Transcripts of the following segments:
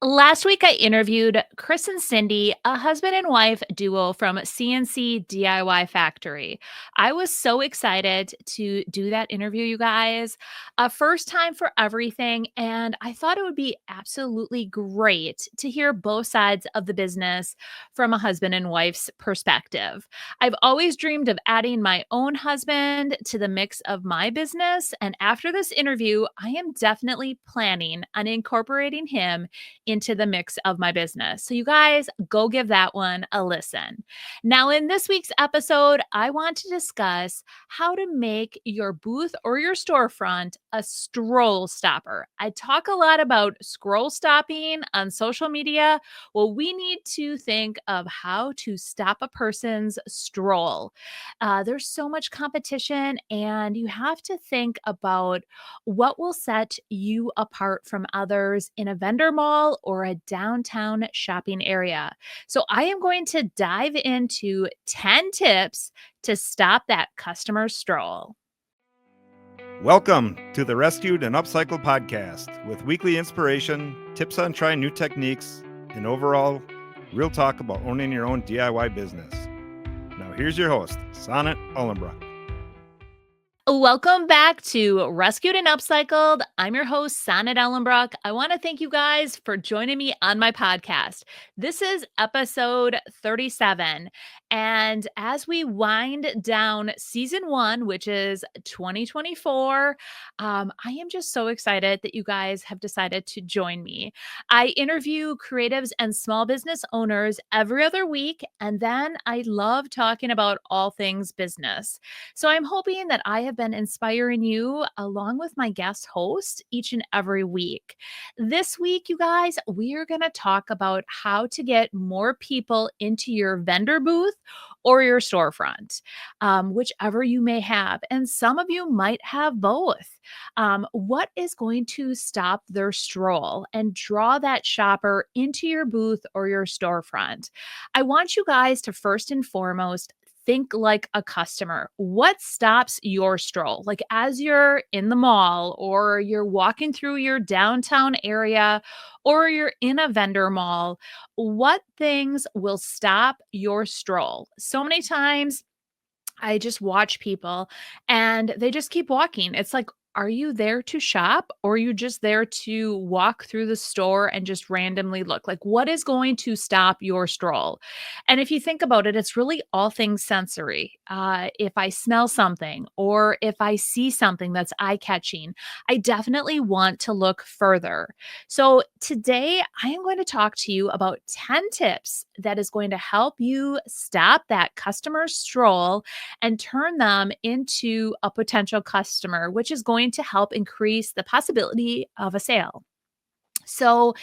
Last week, I interviewed Chris and Cindy, a husband and wife duo from CNC DIY Factory. I was so excited to do that interview, you guys. A first time for everything. And I thought it would be absolutely great to hear both sides of the business from a husband and wife's perspective. I've always dreamed of adding my own husband to the mix of my business. And after this interview, I am definitely planning on incorporating him into the mix of my business. So, you guys, go give that one a listen. Now, in this week's episode, I want to discuss how to make your booth or your storefront a stroll stopper. I talk a lot about scroll stopping on social media. Well, we need to think of how to stop a person's stroll. There's so much competition, and you have to think about what will set you apart from others in a vendor mall or a downtown shopping area? So, I am going to dive into 10 tips to stop that customer stroll. Welcome to the Rescued and Upcycled podcast with weekly inspiration, tips on trying new techniques, and overall real talk about owning your own DIY business. Now, here's your host, Sonnet Ullenbrock. Welcome back to Rescued and Upcycled. I'm your host, Sonnet Ellenbrock. I want to thank you guys for joining me on my podcast. This is episode 37. And as we wind down season one, which is 2024, I am just so excited that you guys have decided to join me. I interview creatives and small business owners every other week, and then I love talking about all things business. So I'm hoping that I have been inspiring you along with my guest host each and every week. This week, you guys, we are going to talk about how to get more people into your vendor booth or your storefront, whichever you may have. And some of you might have both. What is going to stop their stroll and draw that shopper into your booth or your storefront? I want you guys to first and foremost think like a customer. What stops your stroll? Like as you're in the mall or you're walking through your downtown area or you're in a vendor mall, what things will stop your stroll? So many times I just watch people and they just keep walking. It's like, are you there to shop or are you just there to walk through the store and just randomly look? Like, what is going to stop your stroll? And if you think about it, it's really all things sensory. If I smell something or if I see something that's eye catching, I definitely want to look further. So, today I am going to talk to you about 10 tips that is going to help you stop that customer stroll and turn them into a potential customer, which is going to help increase the possibility of a sale. So,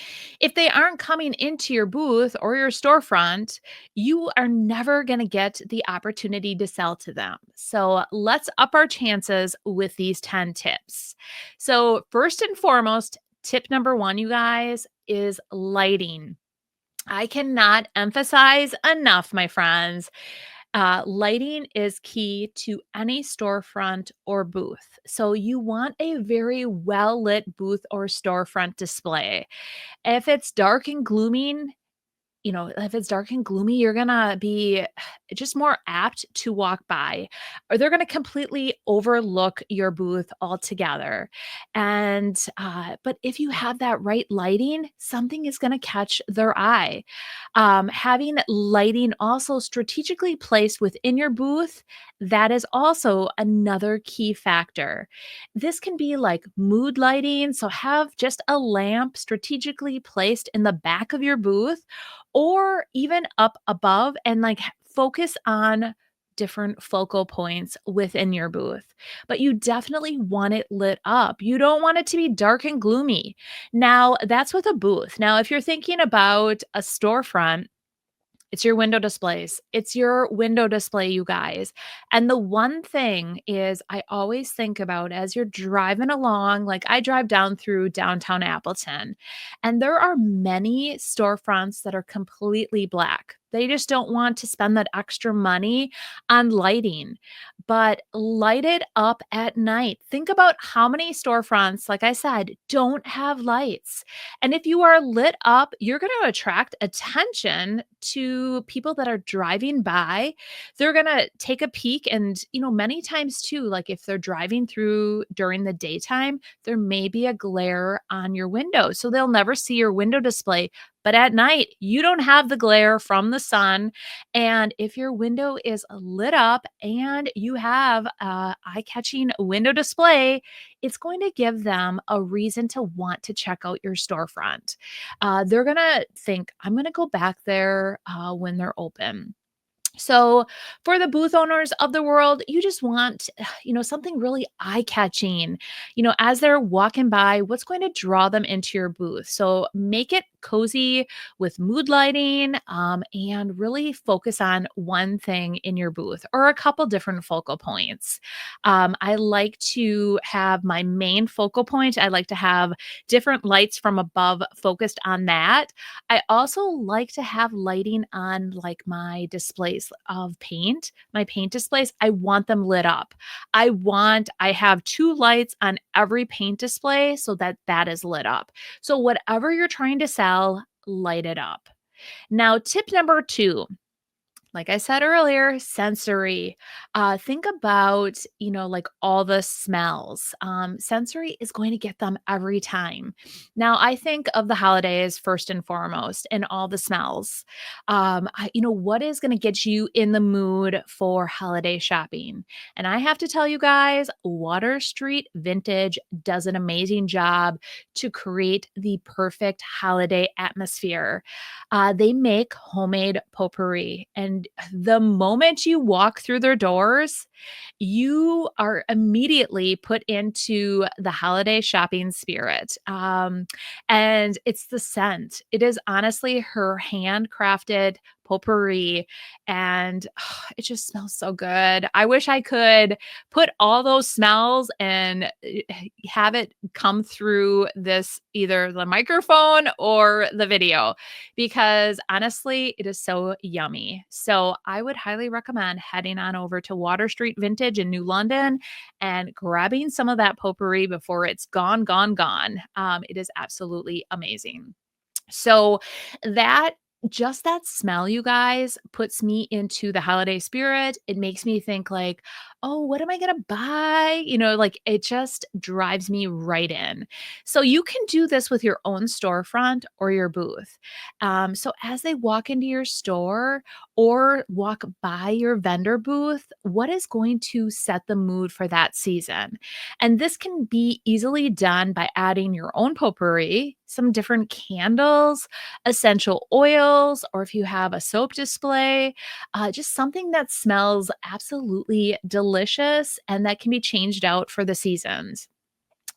if they aren't coming into your booth or your storefront, you are never going to get the opportunity to sell to them. So, let's up our chances with these 10 tips. So, first and foremost, tip number one, you guys, is lighting. I cannot emphasize enough, my friends. Lighting is key to any storefront or booth. So you want a very well lit booth or storefront display. If it's dark and gloomy, if it's dark and gloomy, you're gonna be just more apt to walk by, or they're gonna completely overlook your booth altogether. And but if you have that right lighting, something is gonna catch their eye. Having lighting also strategically placed within your booth, that is also another key factor. This can be like mood lighting, so have just a lamp strategically placed in the back of your booth or even up above and like focus on different focal points within your booth. But you definitely want it lit up. You don't want it to be dark and gloomy. Now, that's with a booth. Now, if you're thinking about a storefront, it's your window displays. It's your window display, you guys. And the one thing is, I always think about as you're driving along, like I drive down through downtown Appleton, and there are many storefronts that are completely black. They just don't want to spend that extra money on lighting, but light it up at night. Think about how many storefronts, like I said, don't have lights. And if you are lit up, you're going to attract attention to people that are driving by. They're going to take a peek. And, many times too, like if they're driving through during the daytime, there may be a glare on your window. So they'll never see your window display. But at night, you don't have the glare from the sun. And if your window is lit up and you have a eye-catching window display, it's going to give them a reason to want to check out your storefront. They're going to think, I'm going to go back there when they're open. So, for the booth owners of the world, you just want, something really eye-catching. As they're walking by, what's going to draw them into your booth? So, make it cozy with mood lighting, and really focus on one thing in your booth or a couple different focal points. I like to have my main focal point. I like to have different lights from above focused on that. I also like to have lighting on like my displays of paint, my paint displays. I want them lit up. I have 2 lights on every paint display so that that is lit up. So whatever you're trying to sell, light it up. Now, tip number 2, like I said earlier, sensory. Think about, like all the smells. Sensory is going to get them every time. Now, I think of the holidays first and foremost and all the smells. What is going to get you in the mood for holiday shopping? And I have to tell you guys, Water Street Vintage does an amazing job to create the perfect holiday atmosphere. They make homemade potpourri. And the moment you walk through their doors, you are immediately put into the holiday shopping spirit. And it's the scent. It is honestly her handcrafted potpourri, and it just smells so good. I wish I could put all those smells and have it come through this either the microphone or the video, because honestly, it is so yummy. So I would highly recommend heading on over to Water Street Vintage in New London and grabbing some of that potpourri before it's gone, gone, gone. It is absolutely amazing. So that just that smell, you guys, puts me into the holiday spirit. It makes me think like, oh, what am I going to buy? Like it just drives me right in. So you can do this with your own storefront or your booth. So as they walk into your store or walk by your vendor booth, what is going to set the mood for that season? And this can be easily done by adding your own potpourri, some different candles, essential oils, or if you have a soap display, just something that smells absolutely delicious and that can be changed out for the seasons.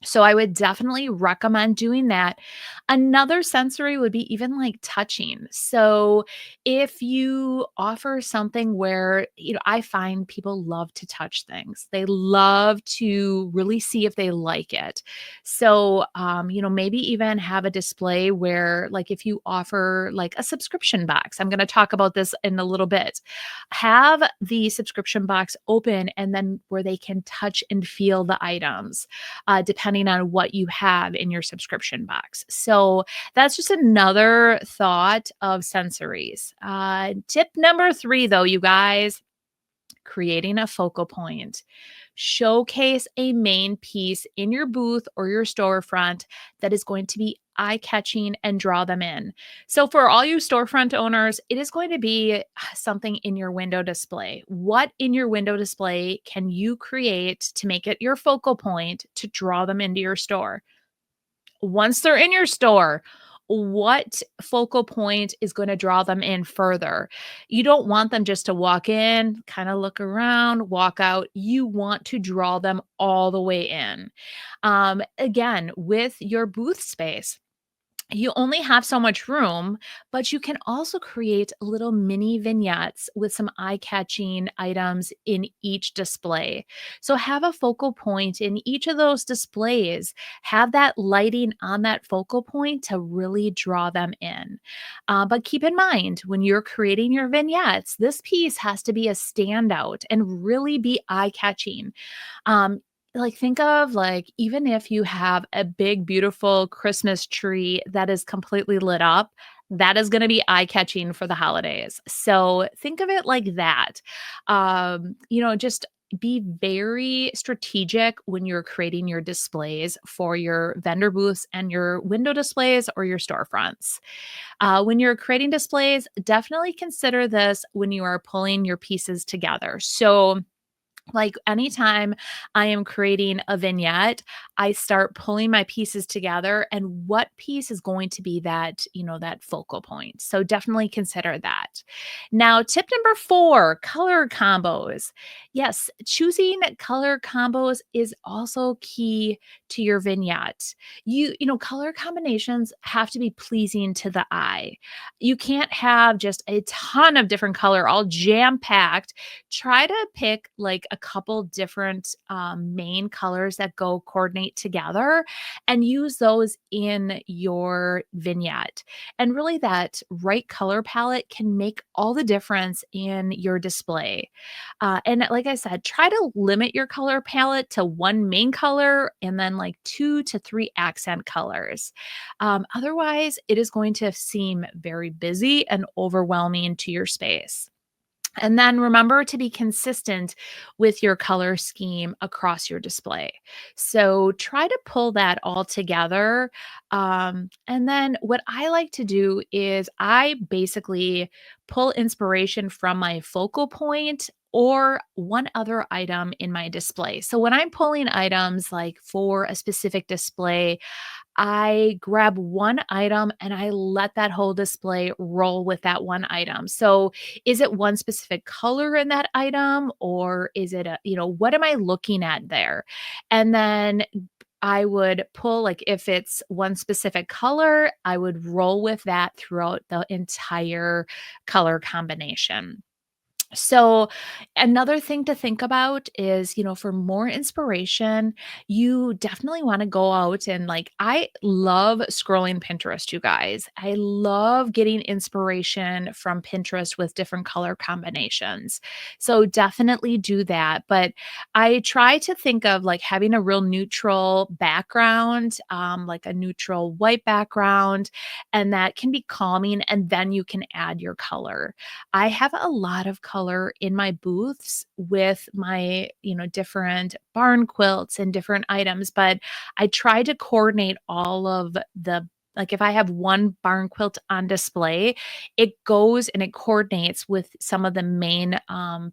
So I would definitely recommend doing that. Another sensory would be even like touching. So if you offer something where, I find people love to touch things. They love to really see if they like it. So maybe even have a display where like if you offer like a subscription box. I'm going to talk about this in a little bit. Have the subscription box open and then where they can touch and feel the items, depending on what you have in your subscription box. So that's just another thought of sensories. Tip number 3, though, you guys, creating a focal point. Showcase a main piece in your booth or your storefront that is going to be eye catching and draw them in. So, for all you storefront owners, it is going to be something in your window display. What in your window display can you create to make it your focal point to draw them into your store? Once they're in your store, what focal point is going to draw them in further? You don't want them just to walk in, kind of look around, walk out. You want to draw them all the way in. Again, with your booth space, You only have so much room, but you can also create little mini vignettes with some eye catching items in each display. So have a focal point in each of those displays. Have that lighting on that focal point to really draw them in. But keep in mind, when you're creating your vignettes, this piece has to be a standout and really be eye catching. um, like, think of, like, even if you have a big, beautiful Christmas tree that is completely lit up, that is gonna be eye-catching for the holidays. So, think of it like that. Just be very strategic when you're creating your displays for your vendor booths and your window displays or your storefronts. When you're creating displays, definitely consider this when you are pulling your pieces together. So, like anytime I am creating a vignette, I start pulling my pieces together and what piece is going to be that focal point. So definitely consider that. Now, tip number 4, color combos. Yes, choosing color combos is also key to your vignette. Color combinations have to be pleasing to the eye. You can't have just a ton of different color all jam packed. Try to pick like a couple different main colors that go coordinate together and use those in your vignette. And really, that right color palette can make all the difference in your display. And like I said, try to limit your color palette to one main color and then like 2 to 3 accent colors. Otherwise, it is going to seem very busy and overwhelming to your space. And then remember to be consistent with your color scheme across your display. So try to pull that all together. And then what I like to do is I basically pull inspiration from my focal point or one other item in my display. So when I'm pulling items like for a specific display, I grab one item and I let that whole display roll with that one item. So, is it one specific color in that item or is it what am I looking at there? And then I would pull, like, if it's one specific color, I would roll with that throughout the entire color combination. So, another thing to think about is, for more inspiration, you definitely want to go out and I love scrolling Pinterest, you guys. I love getting inspiration from Pinterest with different color combinations. So, definitely do that. But I try to think of like having a real neutral background, like a neutral white background, and that can be calming. And then you can add your color. I have a lot of color in my booths with my, different barn quilts and different items, but I try to coordinate all of the like if I have one barn quilt on display, it goes and it coordinates with some of the main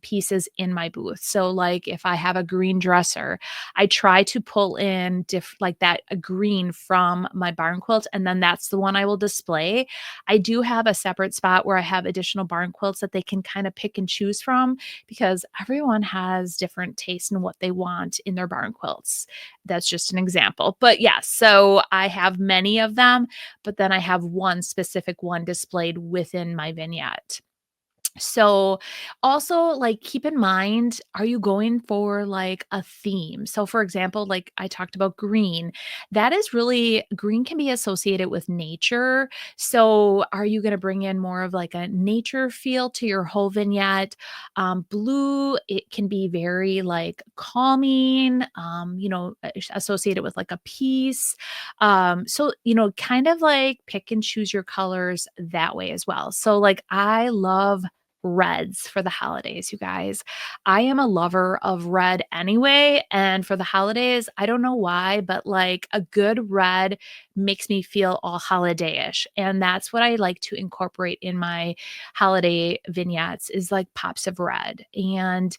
pieces in my booth. So, like if I have a green dresser, I try to pull in like that a green from my barn quilt, and then that's the one I will display. I do have a separate spot where I have additional barn quilts that they can kind of pick and choose from because everyone has different tastes in what they want in their barn quilts. That's just an example. But yes, so I have many of them, but then I have one specific one displayed within my vignette. So, also, like, keep in mind, are you going for like a theme? So, for example, like I talked about green, that is really green can be associated with nature. So, are you going to bring in more of like a nature feel to your whole vignette? Blue, it can be very like calming, associated with like a peace. So, kind of like pick and choose your colors that way as well. So, like, I love reds for the holidays, you guys. I am a lover of red anyway, and for the holidays, I don't know why, but like a good red makes me feel all holidayish, and that's what I like to incorporate in my holiday vignettes is like pops of red. And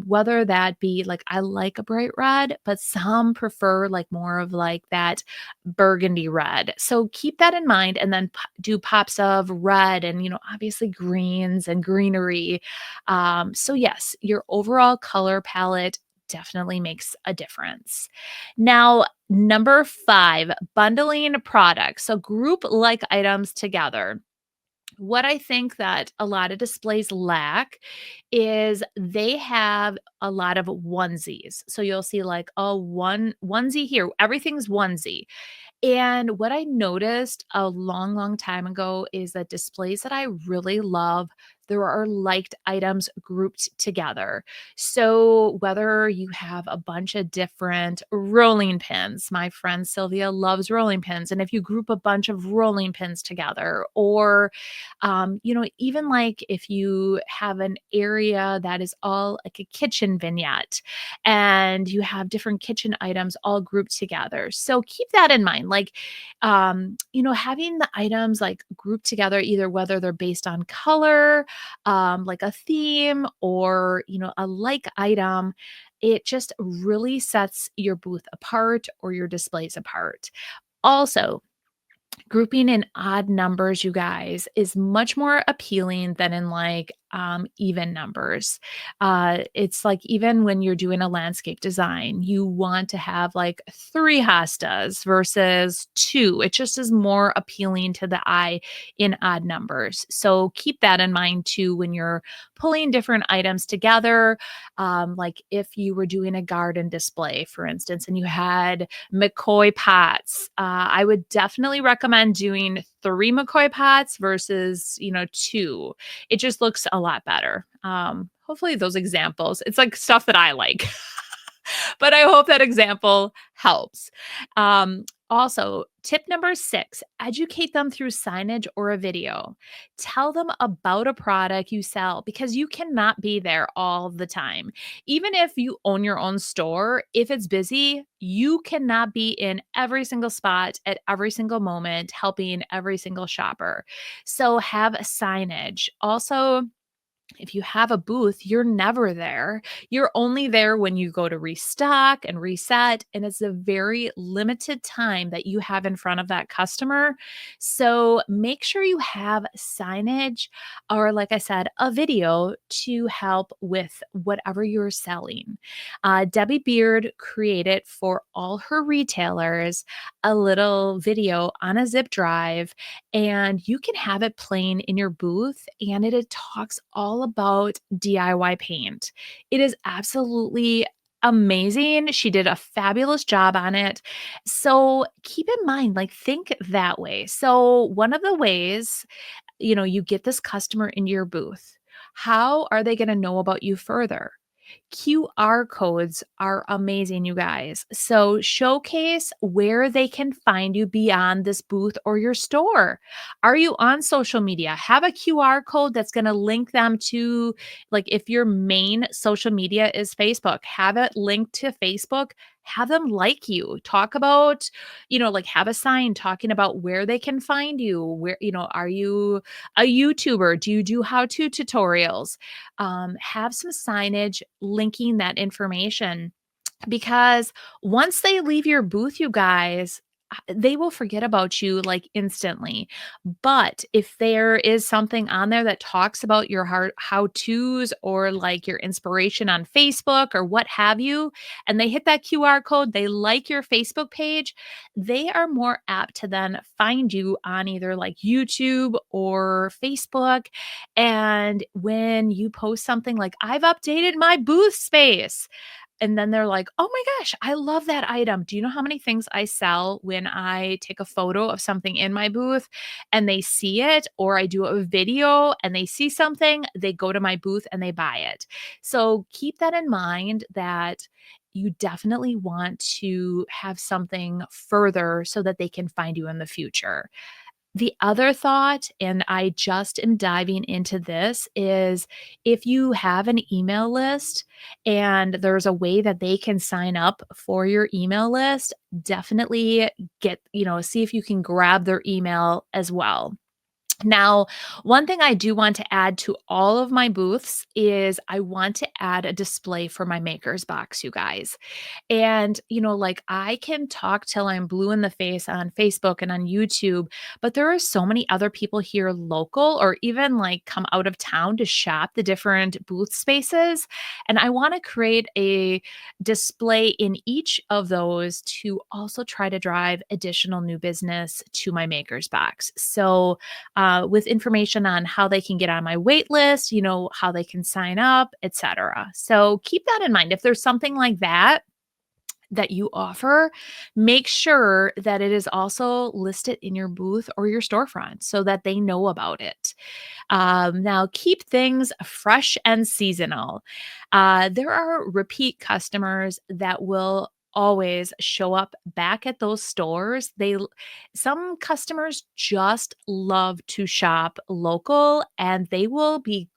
whether that be like I like a bright red, but some prefer like more of like that burgundy red. So keep that in mind and then do pops of red and, obviously greens and greenery. So, yes, your overall color palette definitely makes a difference. Now, number 5, bundling products. So group like items together. What I think that a lot of displays lack is they have a lot of onesies. So you'll see like a onesie here, everything's onesie. And what I noticed a long, long time ago is that displays that I really love, there are liked items grouped together. So whether you have a bunch of different rolling pins, my friend Sylvia loves rolling pins. And if you group a bunch of rolling pins together, or even like if you have an area that is all like a kitchen vignette and you have different kitchen items all grouped together. So keep that in mind. Like, having the items like grouped together, either whether they're based on color, like a theme, or, a like item, it just really sets your booth apart or your displays apart. Also, grouping in odd numbers, you guys, is much more appealing than in like even numbers. It's like even when you're doing a landscape design, you want to have like 3 hostas versus 2. It just is more appealing to the eye in odd numbers. So keep that in mind too when you're pulling different items together. Like if you were doing a garden display, for instance, and you had McCoy pots. I would definitely recommend doing 3 McCoy pots versus, 2. It just looks a lot better. Hopefully those examples, it's like stuff that I like. But I hope that example helps. Also, tip number 6, educate them through signage or a video. Tell them about a product you sell because you cannot be there all the time. Even if you own your own store, if it's busy, you cannot be in every single spot at every single moment, helping every single shopper. So have signage. Also, if you have a booth, you're never there. You're only there when you go to restock and reset, and it's a very limited time that you have in front of that customer. So make sure you have signage or, like I said, a video to help with whatever you're selling. Debbie Beard created for all her retailers a little video on a zip drive, and you can have it playing in your booth, and it talks all about DIY paint. It is absolutely amazing. She did a fabulous job on it. So keep in mind, like, think that way. So one of the ways, you get this customer into your booth, how are they going to know about you further? QR codes are amazing, you guys. So showcase where they can find you beyond this booth or your store. Are you on social media? Have a QR code that's going to link them to, like, if your main social media is Facebook, have it linked to Facebook. Have them like you. Talk about, like have a sign talking about where they can find you. Where, are you a YouTuber? Do you do how to tutorials? Have some signage linking that information because once they leave your booth, you guys, they will forget about you like instantly. But if there is something on there that talks about your how to's or like your inspiration on Facebook or what have you, and they hit that QR code, they like your Facebook page, they are more apt to then find you on either like YouTube or Facebook. And when you post something like, I've updated my booth space, and then they're like, "Oh my gosh, I love that item." Do you know how many things I sell when I take a photo of something in my booth and they see it, or I do a video and they see something, they go to my booth and they buy it. So keep that in mind that you definitely want to have something further so that they can find you in the future. The other thought, and I just am diving into this, is if you have an email list and there's a way that they can sign up for your email list, definitely see if you can grab their email as well. Now, one thing I do want to add to all of my booths is I want to add a display for my maker's box, you guys. And, like I can talk till I'm blue in the face on Facebook and on YouTube, but there are so many other people here local or even like come out of town to shop the different booth spaces. And I want to create a display in each of those to also try to drive additional new business to my maker's box. So, with information on how they can get on my wait list, how they can sign up, etc. So keep that in mind. If there's something like that you offer, make sure that it is also listed in your booth or your storefront so that they know about it. Now, keep things fresh and seasonal. There are repeat customers that will always show up back at those stores. Some customers just love to shop local and they will be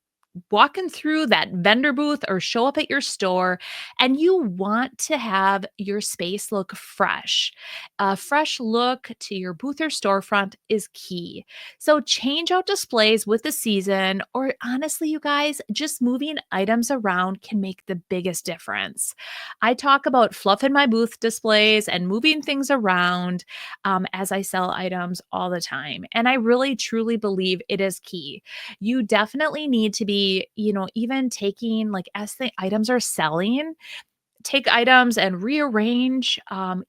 walking through that vendor booth or show up at your store, and you want to have your space look fresh. A fresh look to your booth or storefront is key. So change out displays with the season, or honestly, you guys, just moving items around can make the biggest difference. I talk about fluffing my booth displays and moving things around as I sell items all the time. And I really truly believe it is key. You definitely need to be, even taking like as the items are selling, take items and rearrange,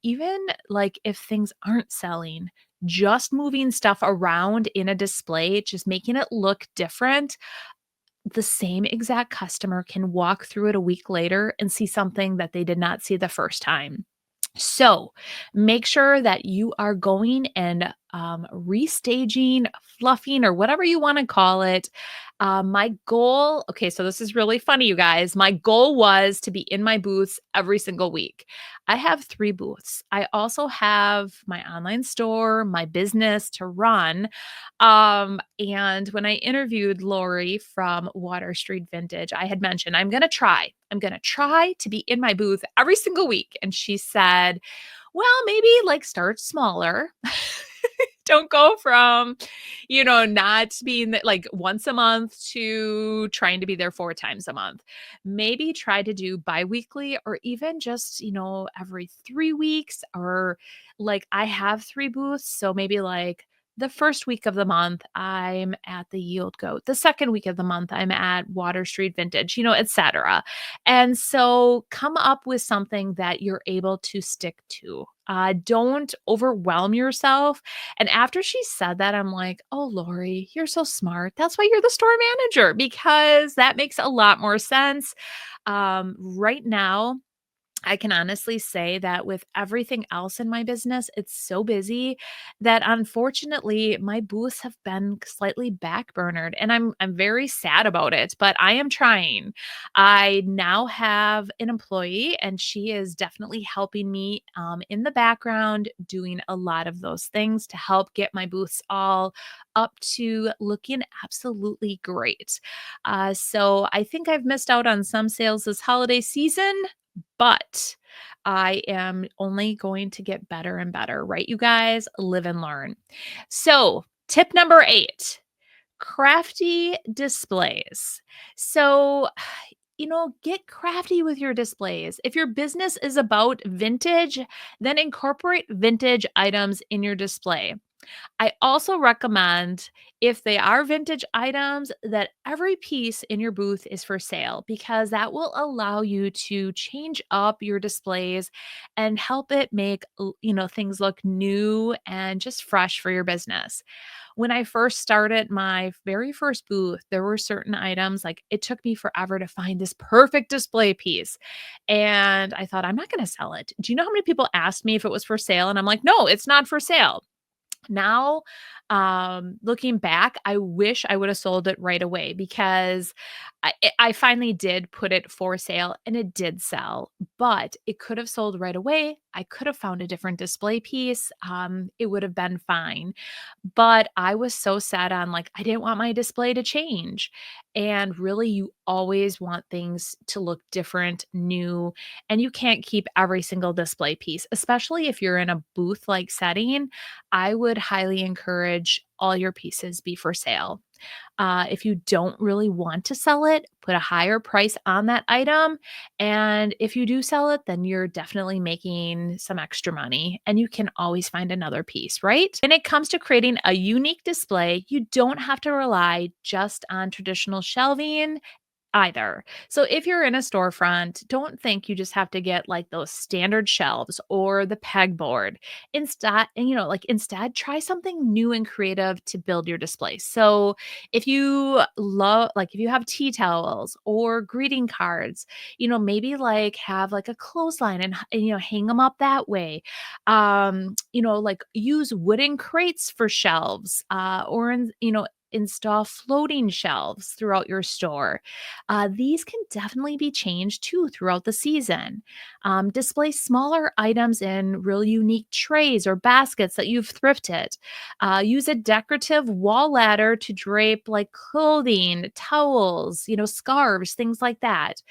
even like if things aren't selling, just moving stuff around in a display, just making it look different. The same exact customer can walk through it a week later and see something that they did not see the first time. So make sure that you are going and restaging, fluffing, or whatever you want to call it. My goal, okay, so this is really funny, you guys. My goal was to be in my booths every single week. I have 3 booths. I also have my online store, my business to run. And when I interviewed Lori from Water Street Vintage, I had mentioned, I'm going to try to be in my booth every single week. And she said, well, maybe like start smaller. Don't go from, not being like once a month to trying to be there 4 times a month. Maybe try to do biweekly or even just, every 3 weeks, or like I have 3 booths. So maybe like the first week of the month, I'm at the Yield Goat. The second week of the month, I'm at Water Street Vintage, etc. And so come up with something that you're able to stick to. Don't overwhelm yourself. And after she said that, I'm like, oh, Lori, you're so smart. That's why you're the store manager, because that makes a lot more sense. Right now, I can honestly say that with everything else in my business, it's so busy that unfortunately my booths have been slightly backburnered, and I'm very sad about it, but I am trying. I now have an employee and she is definitely helping me in the background doing a lot of those things to help get my booths all up to looking absolutely great. So I think I've missed out on some sales this holiday season, but I am only going to get better and better, right? You guys live and learn. So, tip number 8, crafty displays. So, get crafty with your displays. If your business is about vintage, then incorporate vintage items in your display. I also recommend, if they are vintage items, that every piece in your booth is for sale, because that will allow you to change up your displays and help it make things look new and just fresh for your business. When I first started my very first booth, there were certain items, like it took me forever to find this perfect display piece. And I thought, I'm not going to sell it. Do you know how many people asked me if it was for sale? And I'm like, no, it's not for sale. Now, looking back, I wish I would have sold it right away, because I finally did put it for sale and it did sell, but it could have sold right away. I could have found a different display piece. It would have been fine. But I was so set on like, I didn't want my display to change. And really, you always want things to look different, new, and you can't keep every single display piece, especially if you're in a booth like setting. I would highly encourage all your pieces be for sale. If you don't really want to sell it, put a higher price on that item. And if you do sell it, then you're definitely making some extra money and you can always find another piece, right? When it comes to creating a unique display, you don't have to rely just on traditional shelving either. So if you're in a storefront, don't think you just have to get like those standard shelves or the pegboard. Instead try something new and creative to build your display. So if you have tea towels or greeting cards, maybe like have like a clothesline and hang them up that way. Like use wooden crates for shelves, or install floating shelves throughout your store. These can definitely be changed too throughout the season. Display smaller items in really unique trays or baskets that you've thrifted. Use a decorative wall ladder to drape like clothing, towels, scarves, things like that.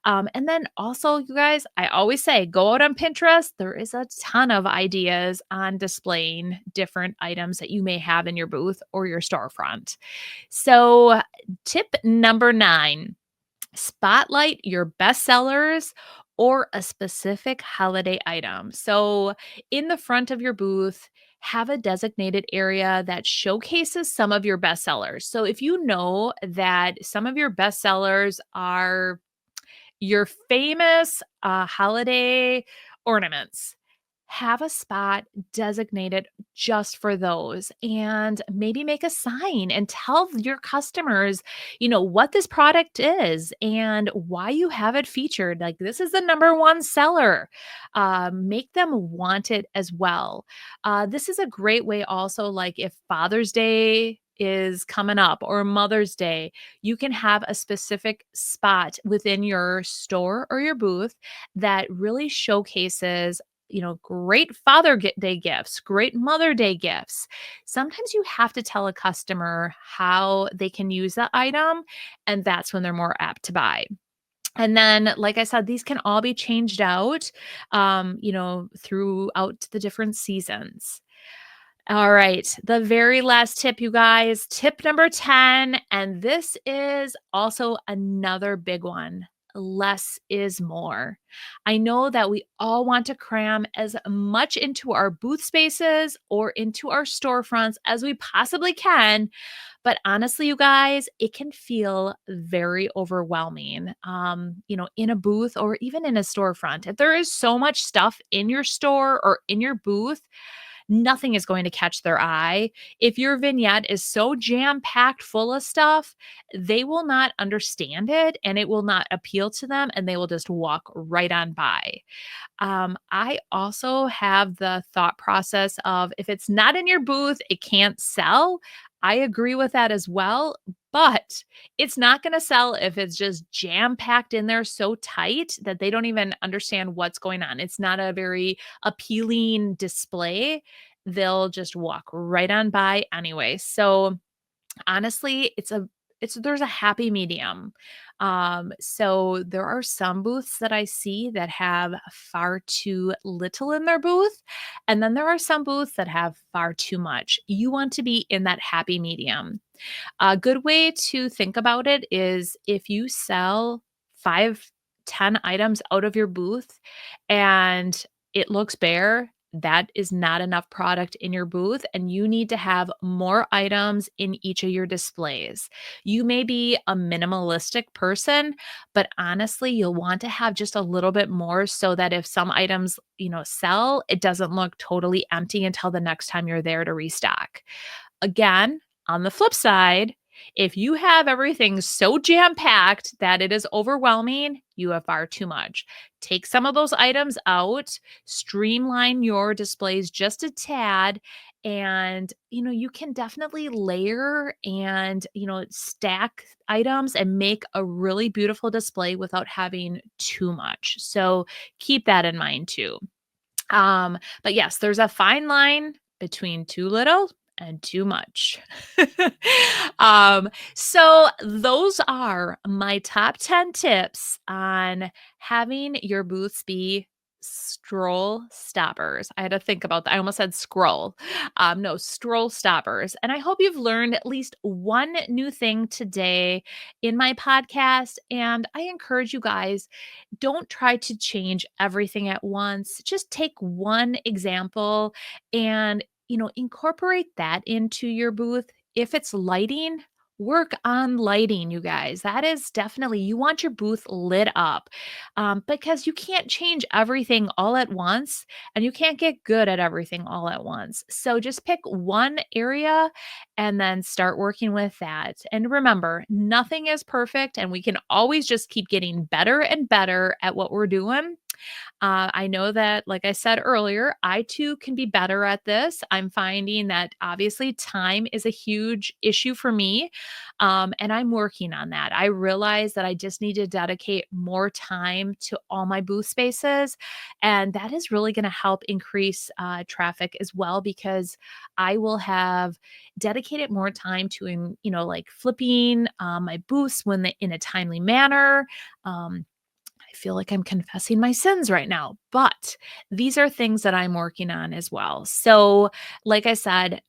And then also, you guys, I always say go out on Pinterest. There is a ton of ideas on displaying different items that you may have in your booth or your storefront. So, tip number 9, spotlight your best sellers or a specific holiday item. So, in the front of your booth, have a designated area that showcases some of your best sellers. So, if you know that some of your best sellers are your famous holiday ornaments, have a spot designated just for those and maybe make a sign and tell your customers, what this product is and why you have it featured. Like, this is the number one seller. Make them want it as well. This is a great way, also, like if Father's Day is coming up or Mother's Day, you can have a specific spot within your store or your booth that really showcases great Day gifts, great Mother Day gifts. Sometimes you have to tell a customer how they can use that item, and that's when they're more apt to buy. And then, like I said, these can all be changed out, throughout the different seasons. All right. The very last tip, you guys, tip number 10. And this is also another big one. Less is more. I know that we all want to cram as much into our booth spaces or into our storefronts as we possibly can. But honestly, you guys, it can feel very overwhelming, in a booth or even in a storefront. If there is so much stuff in your store or in your booth, nothing is going to catch their eye. If your vignette is so jam packed full of stuff, they will not understand it and it will not appeal to them and they will just walk right on by. I also have the thought process of if it's not in your booth, it can't sell. I agree with that as well, but it's not going to sell if it's just jam packed in there so tight that they don't even understand what's going on. It's not a very appealing display. They'll just walk right on by anyway. So, honestly, there's a happy medium. So there are some booths that I see that have far too little in their booth, and then there are some booths that have far too much. You want to be in that happy medium. A good way to think about it is if you sell 5, 10 items out of your booth and it looks bare, that is not enough product in your booth, and you need to have more items in each of your displays. You may be a minimalistic person, but honestly, you'll want to have just a little bit more so that if some items, sell, it doesn't look totally empty until the next time you're there to restock. Again, on the flip side, if you have everything so jam packed that it is overwhelming, you have far too much. Take some of those items out, streamline your displays just a tad, and you can definitely layer and stack items and make a really beautiful display without having too much. So keep that in mind too. But yes, there's a fine line between too little and too much. So those are my top 10 tips on having your booths be stroll stoppers. I had to think about that. I almost said scroll. No, stroll stoppers. And I hope you've learned at least one new thing today in my podcast. And I encourage you guys, don't try to change everything at once. Just take one example and, incorporate that into your booth. If it's lighting, work on lighting, you guys. That is definitely, you want your booth lit up, because you can't change everything all at once and you can't get good at everything all at once. So just pick one area and then start working with that. And remember, nothing is perfect and we can always just keep getting better and better at what we're doing. I know that, like I said earlier, I too can be better at this. I'm finding that obviously time is a huge issue for me, and I'm working on that. I realize that I just need to dedicate more time to all my booth spaces, and that is really going to help increase traffic as well because I will have dedicated more time to, like flipping my booths in a timely manner. I feel like I'm confessing my sins right now, but these are things that I'm working on as well. So, like I said,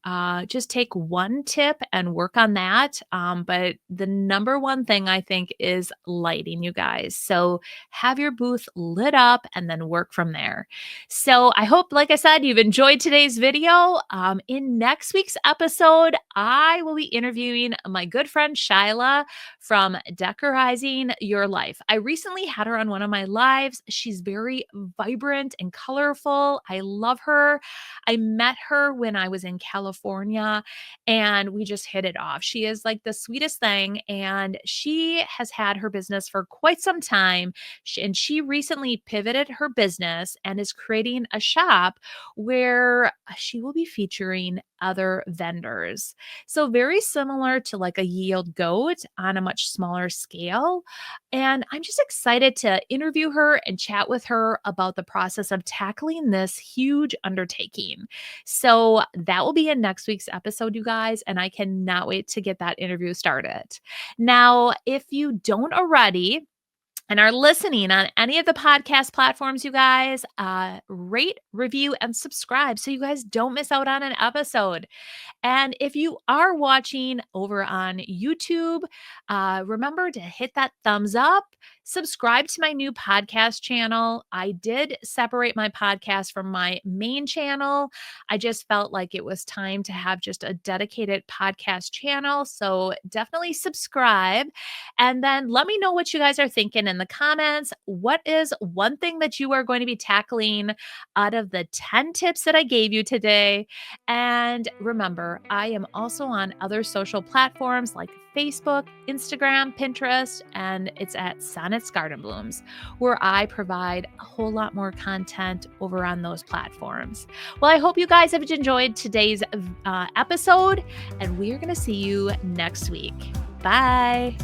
just take one tip and work on that. But the number one thing I think is lighting, you guys. So, have your booth lit up and then work from there. So, I hope, like I said, you've enjoyed today's video. In next week's episode, I will be interviewing my good friend Shyla from Decorizing Your Life. I recently had her on one of my lives. She's very vibrant and colorful. I love her. I met her when I was in California and we just hit it off. She is like the sweetest thing and she has had her business for quite some time. And she recently pivoted her business and is creating a shop where she will be featuring other vendors. So very similar to like a yield goat on a much smaller scale. And I'm just excited to interview her and chat with her about the process of tackling this huge undertaking. So that will be in next week's episode, you guys. And I cannot wait to get that interview started. Now, if you don't already, and are listening on any of the podcast platforms, you guys, rate, review, and subscribe so you guys don't miss out on an episode. And if you are watching over on YouTube, remember to hit that thumbs up, subscribe to my new podcast channel. I did separate my podcast from my main channel. I just felt like it was time to have just a dedicated podcast channel. So definitely subscribe. And then let me know what you guys are thinking in the comments. What is one thing that you are going to be tackling out of the 10 tips that I gave you today? And remember, I am also on other social platforms like Facebook, Instagram, Pinterest, and it's at Sonnet's Garden Blooms, where I provide a whole lot more content over on those platforms. Well, I hope you guys have enjoyed today's episode, and we are going to see you next week. Bye.